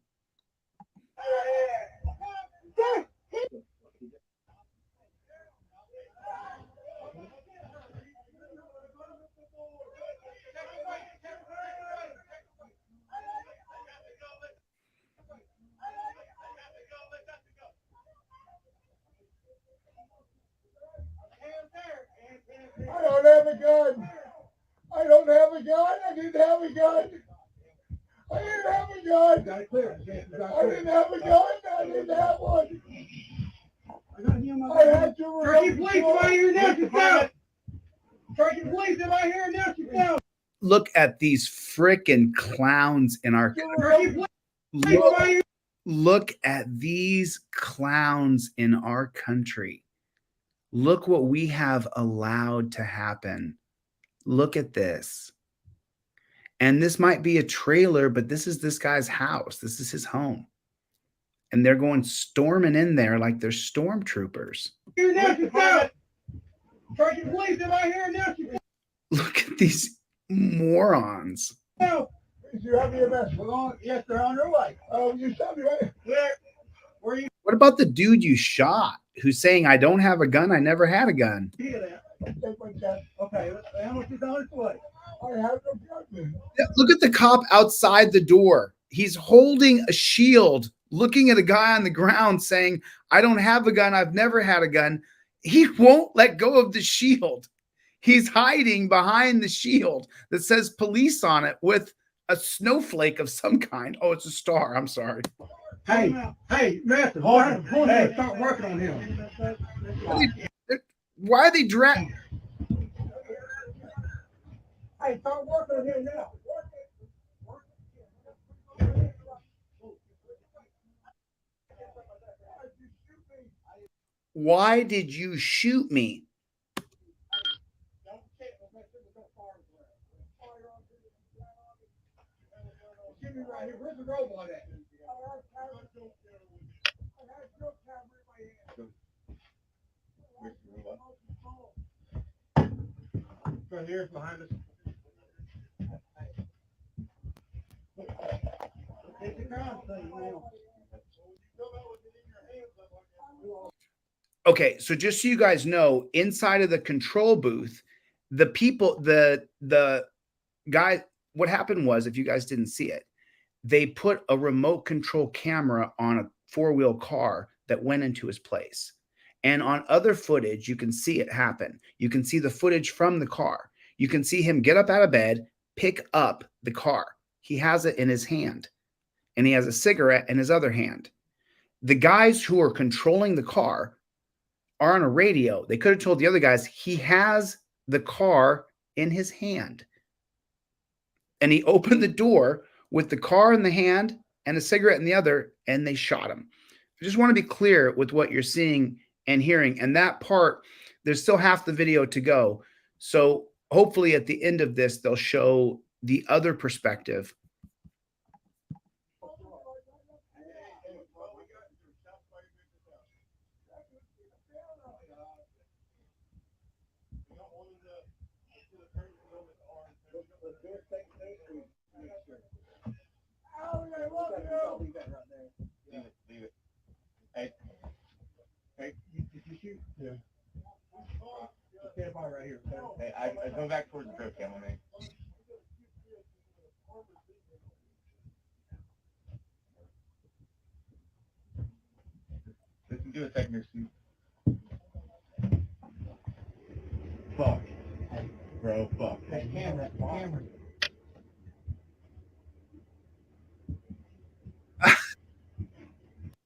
I don't have a gun. I don't have a gun. I didn't have a gun. I didn't have a gun. I didn't have a gun. I didn't have one. I had to. Turkey police, am I here now? Sit down. Turkey police, am I here now? Sit down. Look at these frickin' clowns in our country. Look at these clowns in our country. Look what we have allowed to happen. Look at this. And this might be a trailer, but this is this guy's house. This is his home. And they're going storming in there like they're stormtroopers. Look at these morons. You have your best. Yes, they're on their way. Oh, you shot me right. Where you? What about the dude you shot who's saying, I don't have a gun, I never had a gun? Okay, how much is on its way? I have no gun. Look at the cop outside the door. He's holding a shield, looking at a guy on the ground saying, I don't have a gun, I've never had a gun. He won't let go of the shield. He's hiding behind the shield that says police on it with a snowflake of some kind. Oh, it's a star. I'm sorry. Hey, master, hey, start working on him. Why are they dragging? Hey, start working on him now. Why did you shoot me? Where's the robot at? Right here behind us. Take the gun, Okay, so just so you guys know, inside of the control booth, the people, the guy, what happened was, if you guys didn't see it, they put a remote control camera on a four-wheel car that went into his place. And on other footage, you can see it happen. You can see the footage from the car. You can see him get up out of bed, pick up the car. He has it in his hand, and he has a cigarette in his other hand. The guys who are controlling the car are on a radio. They could have told the other guys he has the car in his hand. And he opened the door with the car in the hand and a cigarette in the other, and they shot him. I just want to be clear with what you're seeing and hearing. And that part, there's still half the video to go. So hopefully at the end of this, they'll show the other perspective. Leave it. Hey, did you shoot? Yeah. Stand by right here. Okay? Hey, I go back towards the drip camera, man. Give a second or two. Fuck. Bro, fuck. Hey, camera.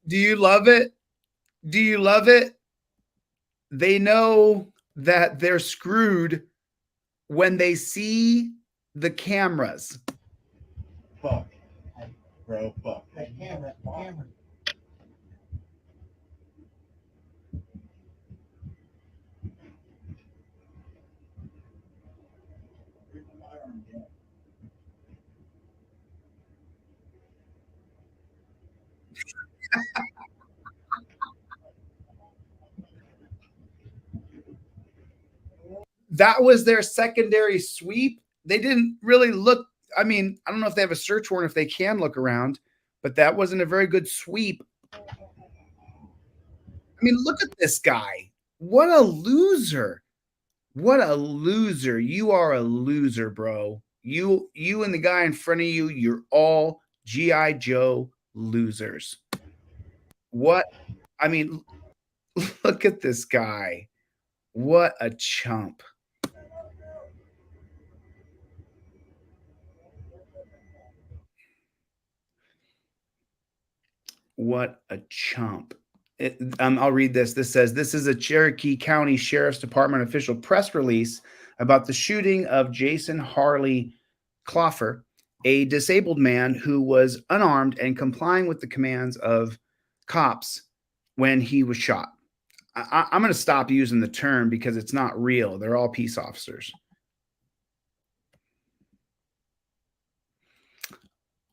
Do you love it? Do you love it? They know that they're screwed when they see the cameras. Fuck. Bro, fuck. Hey, camera. That was their secondary sweep. They didn't really look. I mean, I don't know if they have a search warrant, if they can look around, but that wasn't a very good sweep. I mean, look at this guy. What a loser. What a loser. You are a loser, bro. You and the guy in front of you, you're all G.I. Joe losers. What? I mean, look at this guy. What a chump. What a chump. I'll read this. This says, this is a Cherokee County Sheriff's Department official press release about the shooting of Jason Harley Cloffer, a disabled man who was unarmed and complying with the commands of cops when he was shot. I'm going to stop using the term because it's not real. They're all peace officers.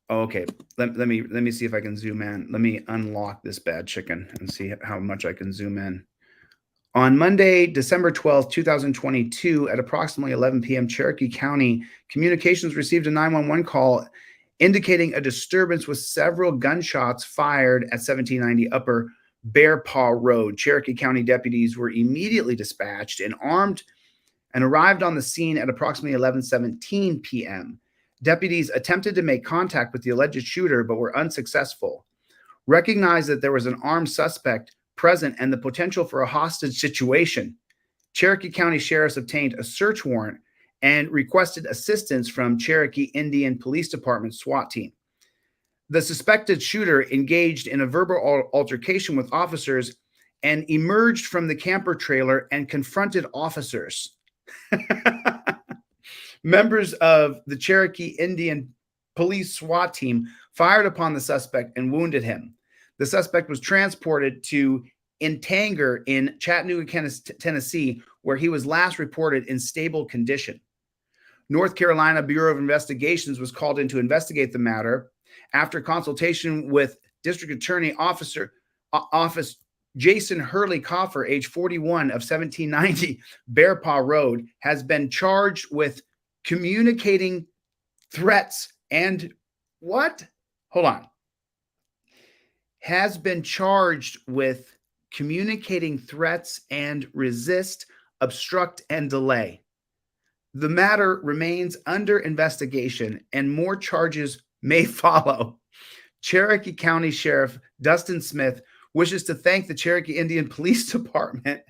Okay, let me see if I can zoom in. Let me unlock this bad chicken and see how much I can zoom in. On Monday, December 12th, 2022, at approximately 11 p.m., Cherokee County Communications received a 911 call indicating a disturbance with several gunshots fired at 1790 Upper Bear Paw Road. Cherokee County deputies were immediately dispatched and armed and arrived on the scene at approximately 11:17 p.m. Deputies attempted to make contact with the alleged shooter, but were unsuccessful. Recognized that there was an armed suspect present and the potential for a hostage situation, Cherokee County sheriffs obtained a search warrant and requested assistance from Cherokee Indian Police Department SWAT team. The suspected shooter engaged in a verbal altercation with officers and emerged from the camper trailer and confronted officers. Members of the Cherokee Indian Police SWAT team fired upon the suspect and wounded him. The suspect was transported to Intanger in Chattanooga, Tennessee, where he was last reported in stable condition. North Carolina Bureau of Investigations was called in to investigate the matter. After consultation with District Attorney Office Jason Hurley Coffer, age 41, of 1790 Bear Paw Road, has been charged with communicating threats and what? Hold on. Has been charged with communicating threats and resist, obstruct, and delay. The matter remains under investigation and more charges may follow. Cherokee County Sheriff Dustin Smith wishes to thank the Cherokee Indian Police Department.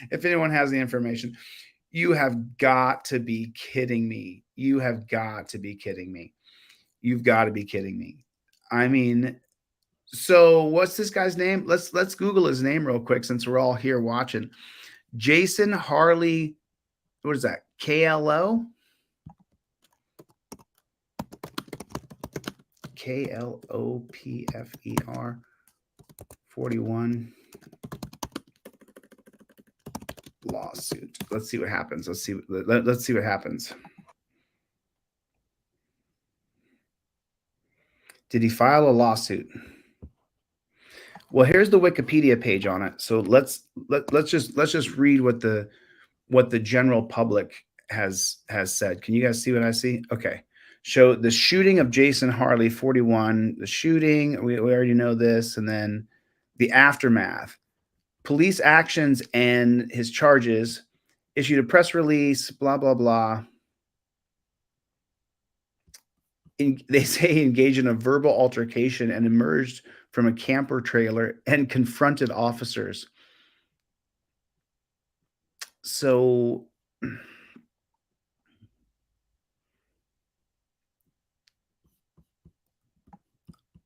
If anyone has the information, you have got to be kidding me. You have got to be kidding me. You've got to be kidding me. I mean, so what's this guy's name? Let's Google his name real quick since we're all here watching. Jason Harley, what is that? KLO? KLOPFER 41 lawsuit. Let's see what happens. Let's see what happens. Did he file a lawsuit? Well, here's the Wikipedia page on it. So let's just read what the general public has said. Can you guys see what I see? Okay. Show the shooting of Jason Harley, 41. The shooting, we already know this, and then the aftermath. Police actions and his charges. Issued a press release, blah, blah, blah. They say he engaged in a verbal altercation and emerged from a camper trailer and confronted officers. So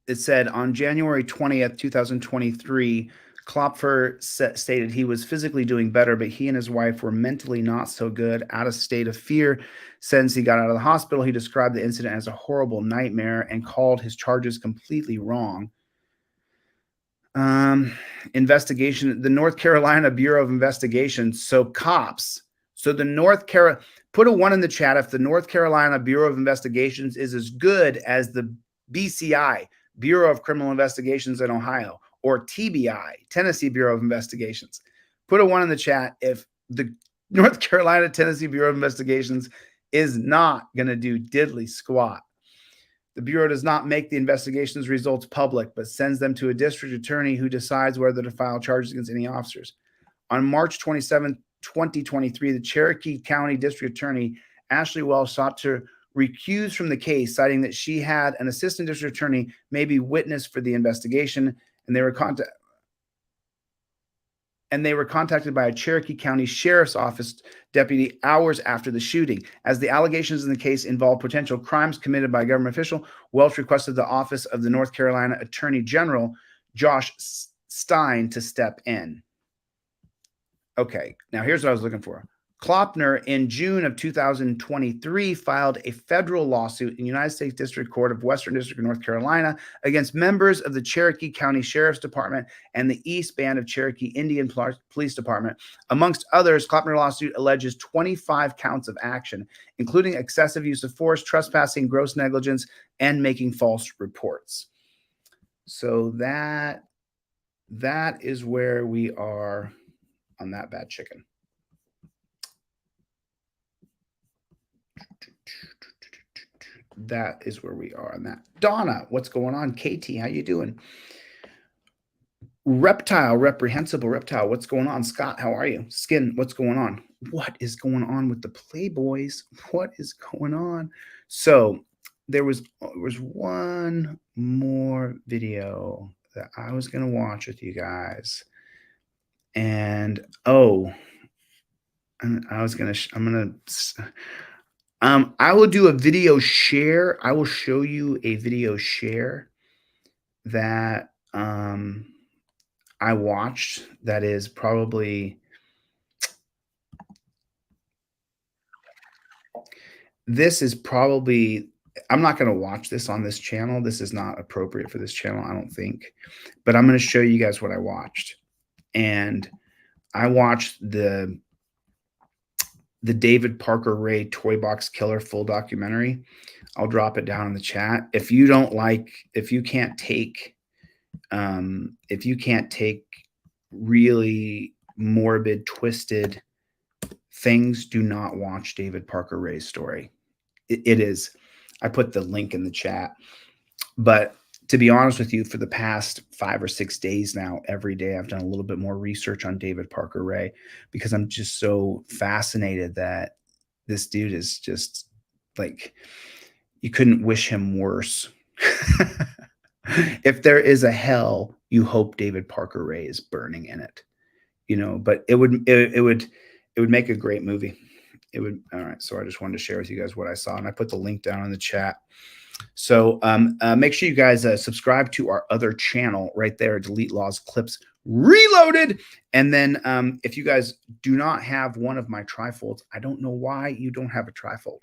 it said on January 20th, 2023, Klopfer stated he was physically doing better, but he and his wife were mentally not so good, out of state of fear. Since he got out of the hospital, he described the incident as a horrible nightmare and called his charges completely wrong. Investigation, the North Carolina Bureau of Investigation. So cops, so the North Carolina, put a 1 in the chat if the North Carolina Bureau of Investigations is as good as the BCI, Bureau of Criminal Investigations in Ohio, or TBI, Tennessee Bureau of Investigations. Put a 1 in the chat if the North Carolina Tennessee Bureau of Investigations is not going to do diddly squat. The Bureau does not make the investigation's results public, but sends them to a district attorney who decides whether to file charges against any officers. On March 27, 2023, the Cherokee County District Attorney, Ashley Wells, sought to recuse from the case, citing that she had an assistant district attorney maybe witness for the investigation, and they were contacted by a Cherokee County Sheriff's Office deputy hours after the shooting. As the allegations in the case involve potential crimes committed by a government official, Welch requested the office of the North Carolina Attorney General, Josh Stein, to step in. Okay, now here's what I was looking for. Klopner, in June of 2023, filed a federal lawsuit in the United States District Court of Western District of North Carolina against members of the Cherokee County Sheriff's Department and the East Band of Cherokee Indian Police Department. Amongst others, Klopner lawsuit alleges 25 counts of action, including excessive use of force, trespassing, gross negligence, and making false reports. So that is where we are on that bad chicken. That is where we are on that. Donna, what's going on? Katie, how you doing? Reptile, reprehensible reptile, what's going on? Scott, how are you? Skin, what's going on? What is going on with the Playboys? What is going on? So there was one more video that I was going to watch with you guys. And I will do a video share. I will show you a video share that I watched that is probably, I'm not going to watch this on this channel. This is not appropriate for this channel, I don't think. But I'm going to show you guys what I watched. And I watched the David Parker Ray Toy Box Killer full documentary. I'll drop it down in the chat. If you can't take really morbid, twisted things, do not watch David Parker Ray's story. It is, I put the link in the chat, but to be honest with you, for the past 5 or 6 days now, every day I've done a little bit more research on David Parker Ray because I'm just so fascinated that this dude is just like, you couldn't wish him worse. If there is a hell, you hope David Parker Ray is burning in it, but it would make a great movie. It would. All right. So I just wanted to share with you guys what I saw, and I put the link down in the chat. So make sure you guys subscribe to our other channel right there, Delete Laws Clips Reloaded. And then if you guys do not have one of my trifolds, I don't know why you don't have a trifold.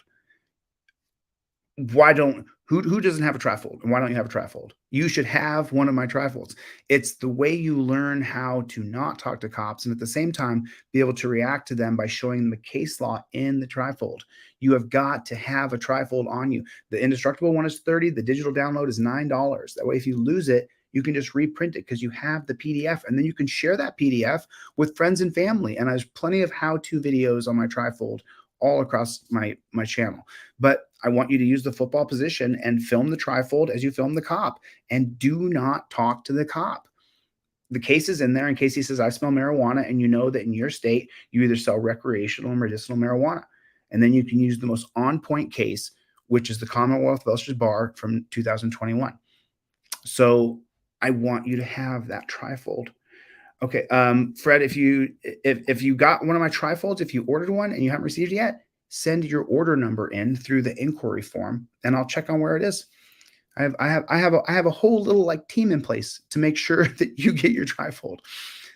Who doesn't have a trifold? And why don't you have a trifold? You should have one of my trifolds. It's the way you learn how to not talk to cops and at the same time be able to react to them by showing them the case law in the trifold. You have got to have a trifold on you. The indestructible one is $30. The digital download is $9. That way, if you lose it, you can just reprint it because you have the PDF, and then you can share that PDF with friends and family. And there's plenty of how-to videos on my trifold all across my channel. But I want you to use the football position and film the trifold as you film the cop, and do not talk to the cop. The case is in there in case he says, I smell marijuana, and you know that in your state, you either sell recreational or medicinal marijuana. And then you can use the most on-point case, which is the Commonwealth Belcher's Bar from 2021. So I want you to have that trifold. Okay, Fred, if you got one of my trifolds, if you ordered one and you haven't received it yet, send your order number in through the inquiry form, and I'll check on where it is. I have a whole little like team in place to make sure that you get your trifold,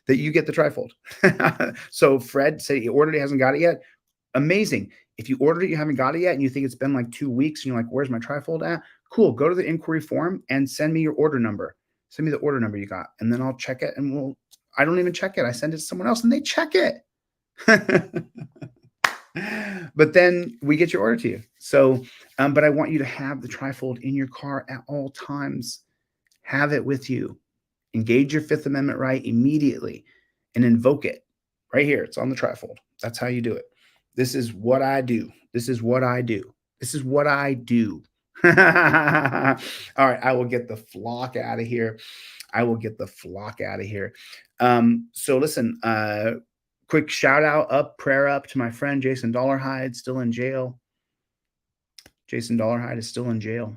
that you get the trifold. So Fred said he ordered it, hasn't got it yet. Amazing. If you ordered it, you haven't got it yet, and you think it's been like 2 weeks, and you're like, where's my trifold at? Cool. Go to the inquiry form and send me your order number. Send me the order number you got, and then I'll check it, and I don't even check it. I send it to someone else and they check it. But then we get your order to you. So, but I want you to have the trifold in your car at all times. Have it with you. Engage your Fifth Amendment right immediately and invoke it right here. It's on the trifold. That's how you do it. This is what I do. This is what I do. This is what I do. All right. I will get the flock out of here. So listen, quick shout out, prayer up to my friend Jason Dollarhide, still in jail. Jason Dollarhide is still in jail.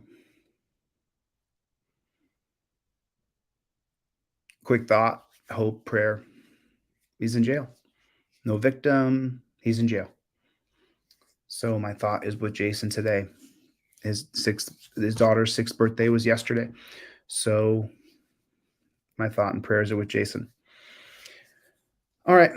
Quick thought, hope, prayer. He's in jail. No victim. He's in jail. So my thought is with Jason today. His daughter's 6th birthday was yesterday. So my thought and prayers are with Jason. All right.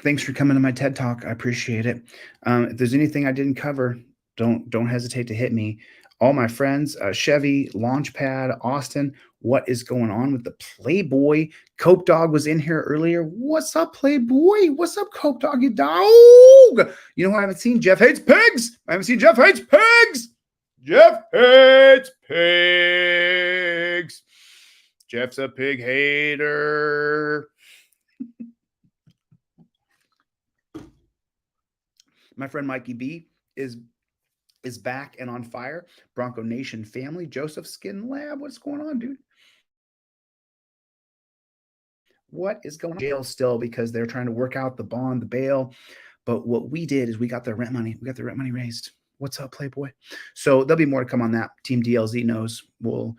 Thanks for coming to my TED Talk. I appreciate it. If there's anything I didn't cover, don't hesitate to hit me. All my friends, Chevy, Launchpad, Austin, what is going on with the Playboy? Coke Dog was in here earlier. What's up, Playboy? What's up, Coke Dog, you dog? You know who I haven't seen? Jeff Hates Pigs. I haven't seen Jeff Hates Pigs. Jeff hates pigs. Jeff's a pig hater. My friend Mikey B is back and on fire. Bronco Nation family. Joseph Skin Lab. What's going on, dude? What is going on? Jail still because they're trying to work out the bond, the bail. But what we did is we got the rent money. We got the rent money raised. What's up, Playboy? So there'll be more to come on that. Team DLZ knows. We'll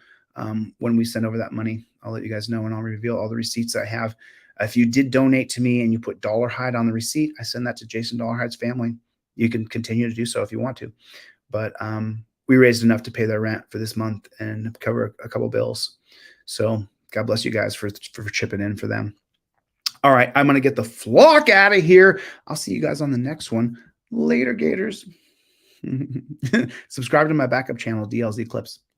when we send over that money, I'll let you guys know, and I'll reveal all the receipts I have. If you did donate to me and you put Dollarhide on the receipt, I send that to Jason Dollarhide's family. You can continue to do so if you want to. But we raised enough to pay their rent for this month and cover a couple bills. So God bless you guys for chipping in for them. All right, I'm going to get the flock out of here. I'll see you guys on the next one. Later, Gators. Subscribe to my backup channel, DLZ Clips.